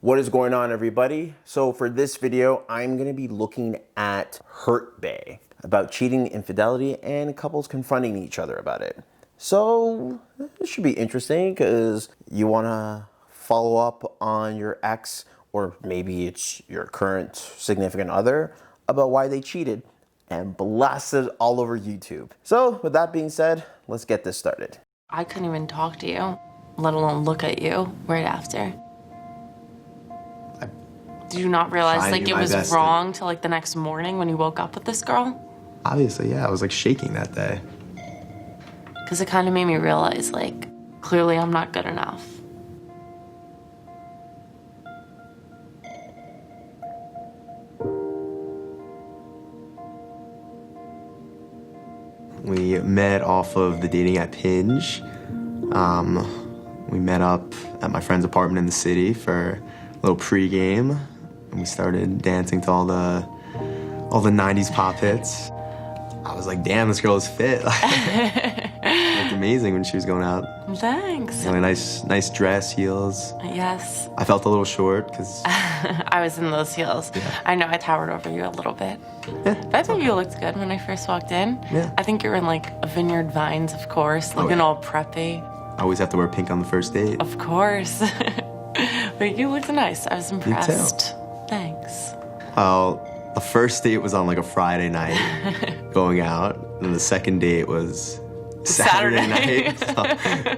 What is going on, everybody? So for this video, I'm gonna be looking at hurtbae, about cheating, infidelity, and couples confronting each other about it. So it should be interesting because you wanna follow up on your ex, or maybe it's your current significant other, about why they cheated and blast it all over YouTube. So with that being said, let's get this started. I couldn't even talk to you, let alone look at you right after. Did you not realize like it was wrong till like the next morning when you woke up with this girl? Obviously, yeah, I was like shaking that day. Because it kind of made me realize like, clearly I'm not good enough. We met off of the dating app Hinge. We met up at my friend's apartment in the city for a little pregame. And we started dancing to all the 90s pop hits. I was like, damn, this girl is fit. Looked amazing when she was going out. Thanks. Really nice dress, heels. Yes. I felt a little short because I was in those heels. Yeah. I know I towered over you a little bit. Yeah, but I think you looked good when I first walked in. Yeah. I think you were in like a Vineyard Vines, of course, looking all preppy. I always have to wear pink on the first date. Of course. But you looked nice. I was impressed. You too. Thanks. Well, the first date was on like a Friday night going out, and the second date was Saturday night. So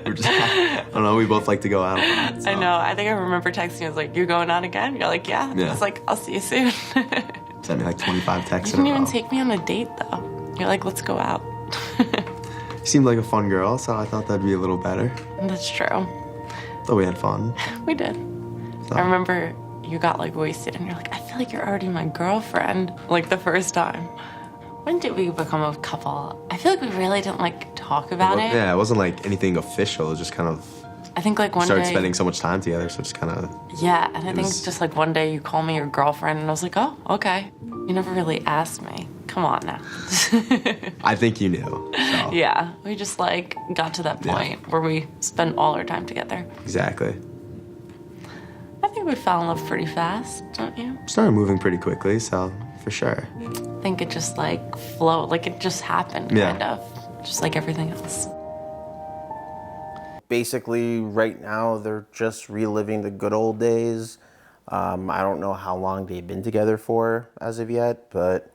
we're just, I don't know, we both like to go out. So. I know. I think I remember texting you. I was like, "You're going out again?" You're like, "Yeah." I was like, "I'll see you soon." Sent me like 25 texts. You didn't even take me on a date though. You're like, "Let's go out." You seemed like a fun girl, so I thought that'd be a little better. That's true. Thought we had fun. We did. So. I remember you got like wasted and you're like, I feel like you're already my girlfriend, like the first time. When did we become a couple? I feel like we really didn't like talk about it. Yeah, it wasn't like anything official. It was just kind of, I think like one started day, spending so much time together, so just kind of. Yeah, and I think just like one day you call me your girlfriend and I was like, oh, okay. You never really asked me. Come on now. I think you knew. So. Yeah, we just like got to that point where we spent all our time together. Exactly. I think we fell in love pretty fast, don't you? Started moving pretty quickly, so for sure. I think it just like flowed, like it just happened, kind of, just like everything else. Basically, right now, they're just reliving the good old days. I don't know how long they've been together for as of yet, but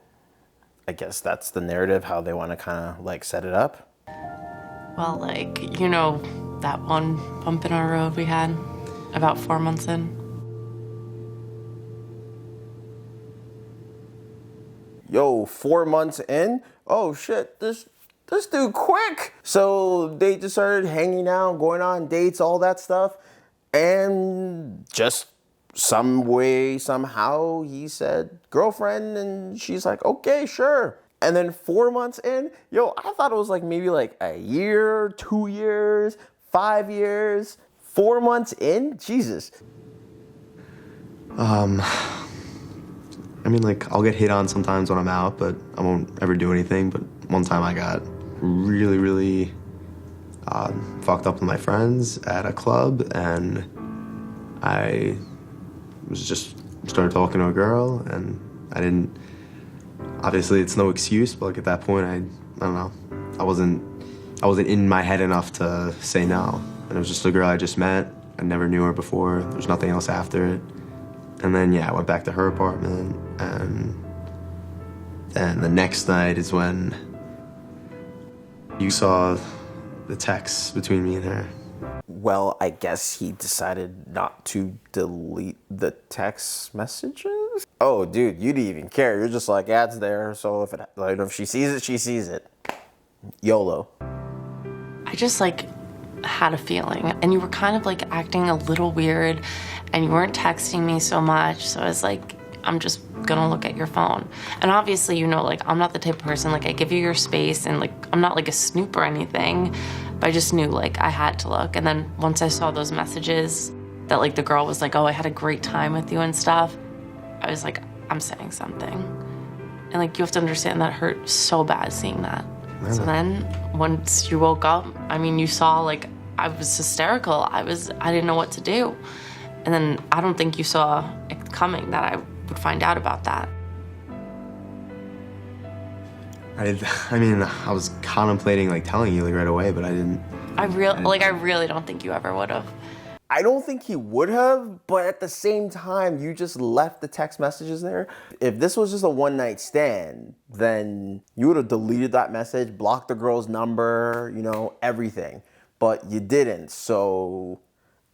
I guess that's the narrative, how they want to kind of like set it up. Well, like, you know, that one bump in our road we had about 4 months in. Yo, 4 months in? Oh shit, this dude quick. So they just started hanging out, going on dates, all that stuff. And just some way, somehow, he said girlfriend, and she's like, okay, sure. And then 4 months in, yo, I thought it was like maybe like a year, 2 years, 5 years. 4 months in? Jesus. I mean, like, I'll get hit on sometimes when I'm out, but I won't ever do anything. But one time I got really fucked up with my friends at a club, and I was just started talking to a girl, and I didn't, obviously it's no excuse, but like at that point, I don't know, I wasn't in my head enough to say no. And it was just a girl I just met. I never knew her before. There was nothing else after it. And then, yeah, I went back to her apartment, and then the next night is when you saw the text between me and her. Well, I guess he decided not to delete the text messages. Oh, dude, you didn't even care. You're just like, yeah, it's there. So if she sees it, she sees it. YOLO. I just like had a feeling, and you were kind of like acting a little weird, and you weren't texting me so much. So I was like, I'm just gonna look at your phone. And obviously, you know, like I'm not the type of person, like I give you your space, and like I'm not like a snoop or anything, but I just knew like I had to look. And then once I saw those messages that like the girl was like, oh, I had a great time with you and stuff, I was like, I'm saying something. And like you have to understand that hurt so bad seeing that. So then once you woke up, I mean, you saw like I was hysterical. I didn't know what to do. And then I don't think you saw it coming that I would find out about that. I mean, I was contemplating like telling you like right away, but I didn't. I really don't think you ever would have. I don't think he would have, but at the same time, you just left the text messages there. If this was just a one night stand, then you would have deleted that message, blocked the girl's number, you know, everything. But you didn't, so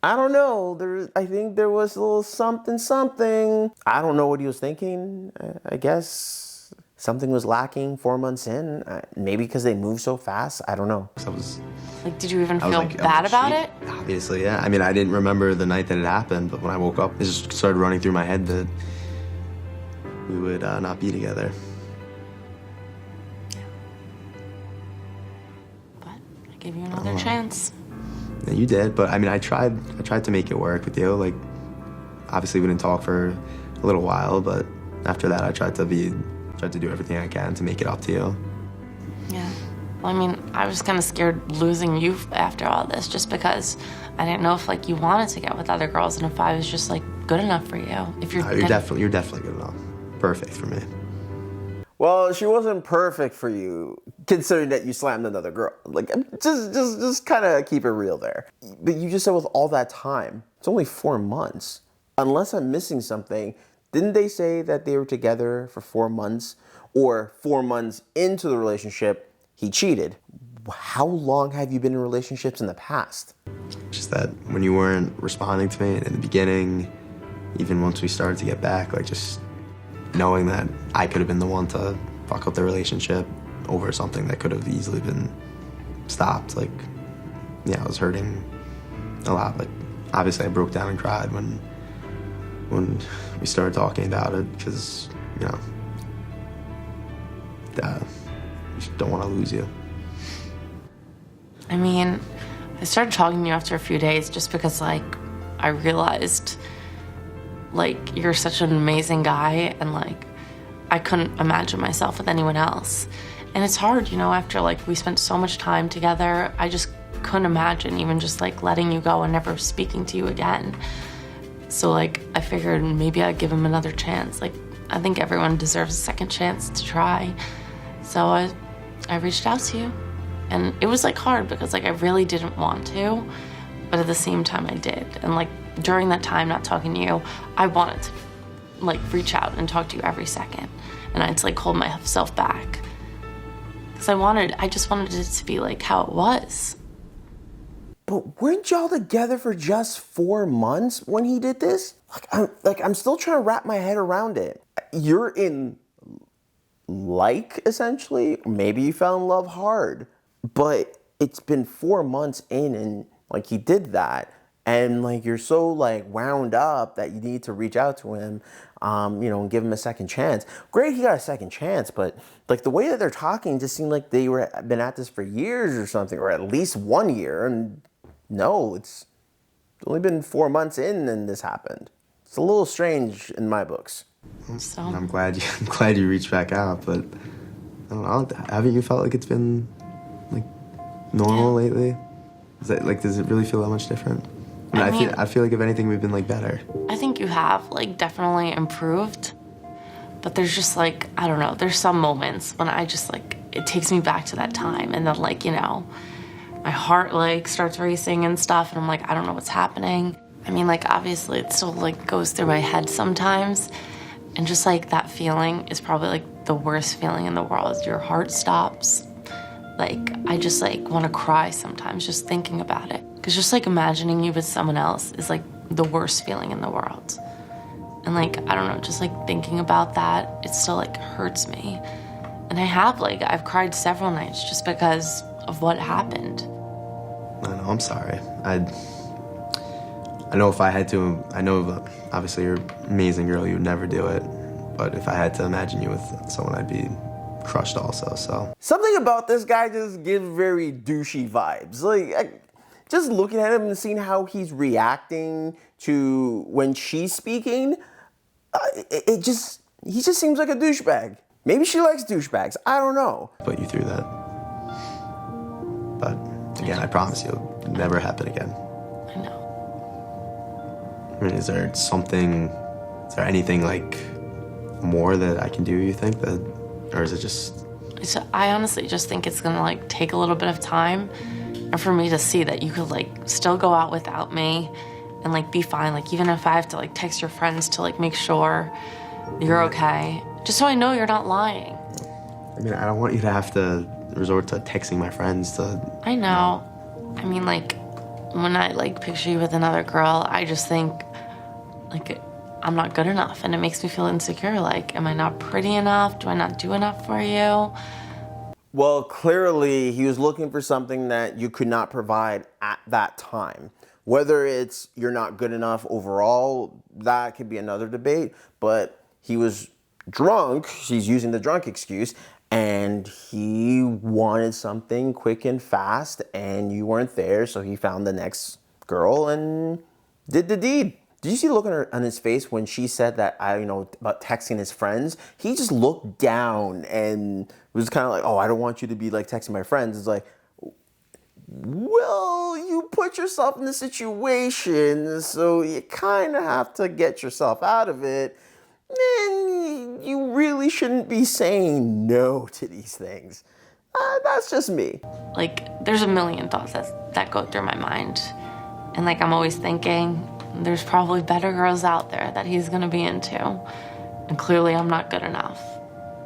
I don't know. I think there was a little something. I don't know what he was thinking. I guess something was lacking 4 months in. Maybe because they moved so fast. I don't know. I was. Like, did you even feel I was bad about it? Obviously, yeah. I mean, I didn't remember the night that it happened, but when I woke up, it just started running through my head that we would not be together. But I gave you another chance. Yeah, you did, but I mean, I tried to make it work with you. Like, obviously, we didn't talk for a little while, but after that, I tried to do everything I can to make it up to you. Yeah. Well, I mean, I was kind of scared losing you after all this, just because I didn't know if like you wanted to get with other girls, and if I was just like good enough for you. If you're you're definitely good enough, perfect for me. Well, she wasn't perfect for you, considering that you slammed another girl. Like, just kind of keep it real there. But you just said with all that time, it's only 4 months. Unless I'm missing something, didn't they say that they were together for 4 months, or 4 months into the relationship, he cheated? How long have you been in relationships in the past? Just that when you weren't responding to me in the beginning, even once we started to get back, like just knowing that I could have been the one to fuck up the relationship over something that could have easily been stopped. Like, yeah, I was hurting a lot. Like, obviously I broke down and cried when we started talking about it, because, you know, just don't want to lose you. I mean, I started talking to you after a few days just because, like, I realized, like, you're such an amazing guy, and, like, I couldn't imagine myself with anyone else. And it's hard, you know, after, like, we spent so much time together, I just couldn't imagine even just, like, letting you go and never speaking to you again. So, like, I figured maybe I'd give him another chance. Like, I think everyone deserves a second chance to try. So I reached out to you, and it was like hard because like I really didn't want to, but at the same time I did. And like during that time not talking to you, I wanted to like reach out and talk to you every second, and I'd like hold myself back because I just wanted it to be like how it was. But weren't y'all together for just 4 months when he did this? I'm still trying to wrap my head around it. You're in essentially, maybe you fell in love hard, but it's been 4 months in, and like he did that, and like you're so like wound up that you need to reach out to him, you know, and give him a second chance. Great, he got a second chance, but like the way that they're talking just seemed like they were been at this for years or something, or at least 1 year. And no, it's only been 4 months in and this happened. It's a little strange in my books. So I'm glad you reached back out, but I don't know. Haven't you felt like it's been like normal lately? Is that like, does it really feel that much different? I feel like if anything we've been like better. I think you have like definitely improved, but there's just like, I don't know, there's some moments when I just like, it takes me back to that time, and then like, you know, my heart like starts racing and stuff, and I'm like, I don't know what's happening. I mean, like obviously it still like goes through my head sometimes. And just like that feeling is probably like the worst feeling in the world. Your heart stops. Like I just like want to cry sometimes just thinking about it. Because just like imagining you with someone else is like the worst feeling in the world. And like, I don't know, just like thinking about that, it still like hurts me. And I've cried several nights just because of what happened. I know, I'm sorry. I know if I had to, I know obviously you're an amazing girl, you would never do it. But if I had to imagine you with someone, I'd be crushed also, so. Something about this guy just gives very douchey vibes. Like, just looking at him and seeing how he's reacting to when she's speaking, he just seems like a douchebag. Maybe she likes douchebags, I don't know. Put you through that. But again, I promise you, it'll never happen again. I know. I mean, is there anything like more that I can do, you think, that, or is it just? So I honestly just think it's gonna like take a little bit of time and for me to see that you could like still go out without me and like be fine. Like even if I have to like text your friends to like make sure you're okay, just so I know you're not lying. I mean, I don't want you to have to resort to texting my friends to. I know. I mean, like when I like picture you with another girl, I just think like I'm not good enough, and it makes me feel insecure. Like, am I not pretty enough? Do I not do enough for you? Well, clearly he was looking for something that you could not provide at that time. Whether it's you're not good enough overall, that could be another debate, but he was drunk, he's using the drunk excuse, and he wanted something quick and fast, and you weren't there, so he found the next girl and did the deed. Did you see the look on his face when she said that, about texting his friends? He just looked down and was kind of like, oh, I don't want you to be like texting my friends. It's like, well, you put yourself in the situation, so you kind of have to get yourself out of it. And you really shouldn't be saying no to these things. That's just me. Like, there's a million thoughts that go through my mind. And like, I'm always thinking, there's probably better girls out there that he's gonna be into. And clearly I'm not good enough.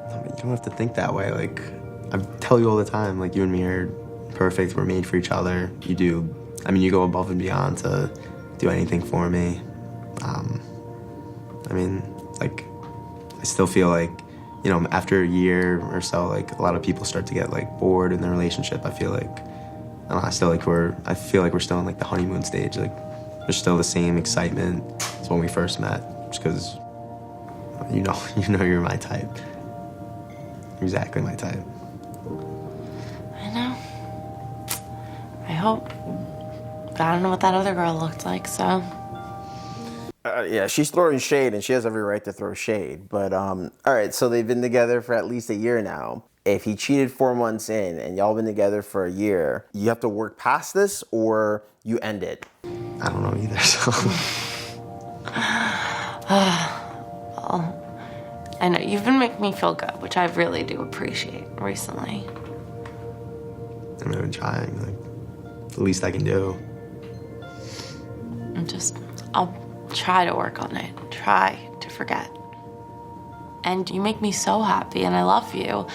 No, but you don't have to think that way. Like, I tell you all the time, like, you and me are perfect. We're made for each other. You go above and beyond to do anything for me. I still feel like, after a year or so, like, a lot of people start to get, like, bored in their relationship. I feel like we're still in, like, the honeymoon stage. Like, there's still the same excitement as when we first met, just because, you're my type. You're exactly my type. I know. I hope. But I don't know what that other girl looked like, so. Yeah, she's throwing shade, and she has every right to throw shade. But, all right, so they've been together for at least a year now. If he cheated 4 months in and y'all been together for a year, you have to work past this or you end it? I don't know either, so. Well, I know you've been making me feel good, which I really do appreciate recently. I've been trying, like, the least I can do. I'll try to work on it, try to forget. And you make me so happy, and I love you,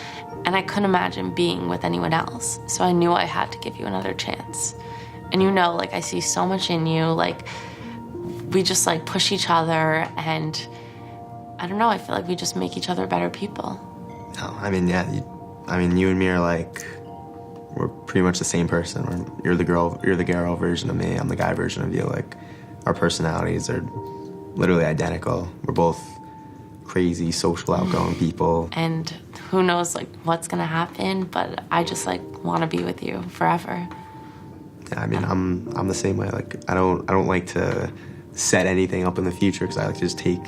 and I couldn't imagine being with anyone else, so I knew I had to give you another chance. And like, I see so much in you, like, we just, like, push each other, and I don't know, I feel like we just make each other better people. No, I mean, yeah, you and me are, like, we're pretty much the same person. You're the girl version of me, I'm the guy version of you. Like, our personalities are literally identical. We're both crazy, social, outgoing people. And who knows, like, what's gonna happen, but I just, like, want to be with you forever. Yeah, I mean, I'm the same way. Like, I don't like to set anything up in the future because I like to just take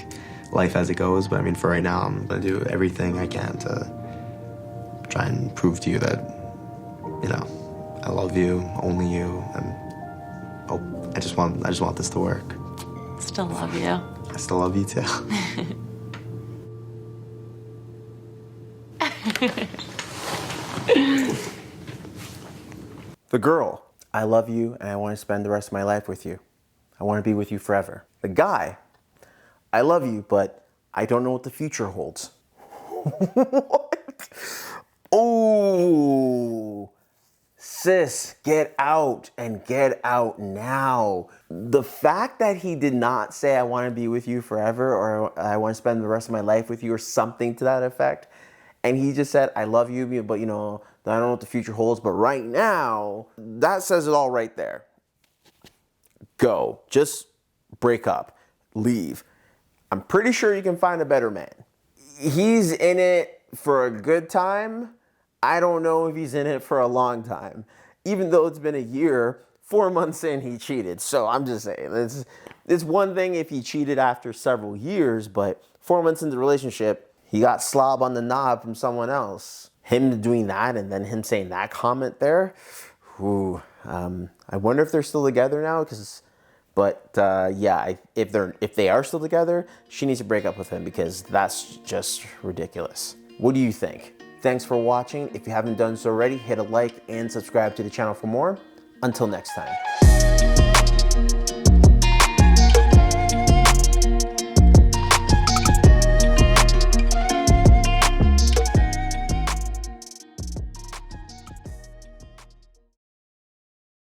life as it goes. But I mean, for right now, I'm gonna do everything I can to try and prove to you that, I love you, only you, and I just want this to work. Still love you. I still love you too. The girl, I love you and I want to spend the rest of my life with you. I want to be with you forever. The guy, I love you, but I don't know what the future holds. What? Oh, sis, get out and get out now. The fact that he did not say I want to be with you forever or I want to spend the rest of my life with you or something to that effect, and he just said, I love you, but I don't know what the future holds, but right now, that says it all right there. Go. Just break up. Leave. I'm pretty sure you can find a better man. He's in it for a good time. I don't know if he's in it for a long time. Even though it's been a year, 4 months in, he cheated. So I'm just saying, it's one thing if he cheated after several years, but 4 months into the relationship, he got slob on the knob from someone else. Him doing that and then him saying that comment there, I wonder if they're still together now, because But yeah, if they are still together, she needs to break up with him because that's just ridiculous. What do you think? Thanks for watching. If you haven't done so already, hit a like and subscribe to the channel for more. Until next time.